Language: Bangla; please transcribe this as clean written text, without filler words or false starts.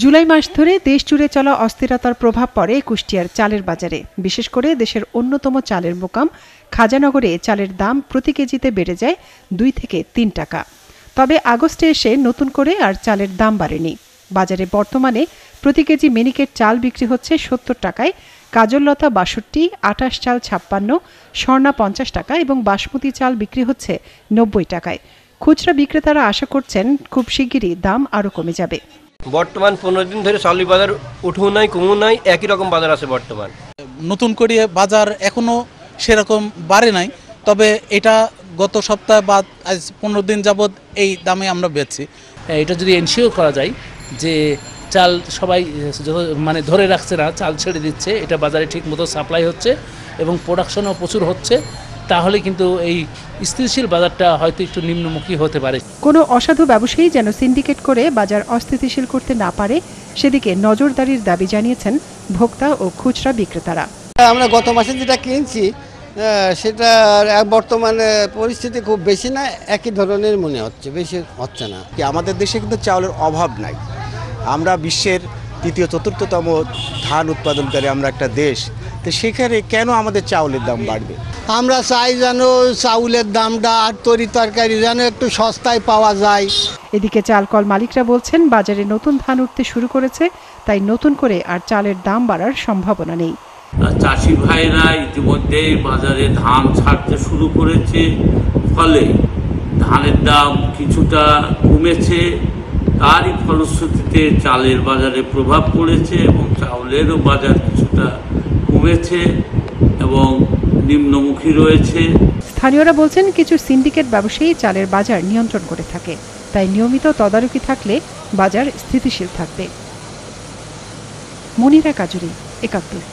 জুলাই মাস ধরে দেশ জুড়ে চলা অস্থিরতার প্রভাব পড়ে কুষ্টিয়ার চালের বাজারে। বিশেষ করে দেশের অন্যতম চালের মোকাম খাজানগরে চালের দাম প্রতি কেজিতে বেড়ে যায় 2 থেকে 3 টাকা। তবে আগস্টে এসে নতুন করে আর চালের দাম বাড়েনি। বাজারে বর্তমানে প্রতি কেজি মিনিকেট চাল বিক্রি হচ্ছে 70 টাকায়, কাজললতা 62, আটাশ চাল 56, স্বর্ণা 50 টাকা এবং বাসমতি চাল বিক্রি হচ্ছে 90 টাকায়। খুচরা বিক্রেতারা আশা করছেন খুব শিগগিরই দাম আরও কমে যাবে। বর্তমান 15 দিন ধরে চালের বাজার উঠেও নাই কমও নাই, একই রকম বাজার আছে বর্তমান। নতুন করে বাজার এখনো সেরকম বাড়ে নাই, তবে এটা গত সপ্তাহে বা আজ 15 দিন যাবৎ এই দামে আমরা বেচছি। এটা যদি এনশিওর করা যায় যে চাল সবাই মানে ধরে রাখছে না, চাল ছেড়ে দিচ্ছে, এটা বাজারে ঠিক মতো সাপ্লাই হচ্ছে এবং প্রোডাকশনও প্রচুর হচ্ছে, তাহলে কিন্তু এই স্থিতিশীল বাজারটা হয়তো একটু নিম্নমুখী হতে পারে। কোনো অসাধু ব্যবসায়ী যেন সিন্ডিকেট করে বাজার অস্থিতিশীল করতে না পারে, সেদিকে নজরদারির দাবি জানিয়েছেন ভোক্তা ও খুচরা বিক্রেতারা। আমরা গত মাসে যেটা কিনছি সেটা বর্তমানে পরিস্থিতি খুব বেশি না, একই ধরনের মনে হচ্ছে, বেশি হচ্ছে না। আমাদের দেশে কিন্তু চাউলের অভাব নাই। আমরা বিশ্বের তৃতীয় চতুর্থতম ধান উৎপাদনকারী আমরা একটা দেশ, তো সেখানে কেন আমাদের চাউলের দাম বাড়বে? আমরা চাই যেন চাউলের দামটা আর তরি তরকারি যেন একটু সস্তায় পাওয়া যায়। এদিকে চাল কল মালিকরা বলছেন বাজারে নতুন ধান উঠতে শুরু করেছে, তাই নতুন করে আর চালের দাম বাড়ার সম্ভাবনা নেই। চাষি ভাইরা ইতিমধ্যে বাজারে ধান ছাড়তে শুরু করেছে, ফলে ধানের দাম কিছুটা কমেছে। তারই ফলশ্রুতিতে চালের বাজারে প্রভাব পড়েছে এবং চাউলেরও বাজার কিছুটা কমেছে এবং নিম্নমুখী রয়েছে। স্থানীয়রা বলছেন কিছু সিন্ডিকেট ব্যবসায়ী চালের বাজার নিয়ন্ত্রণ করে থাকে, তাই নিয়মিত তদারকি থাকলে বাজার স্থিতিশীল থাকবে। মনিরা কাজুরি, একাত্তর।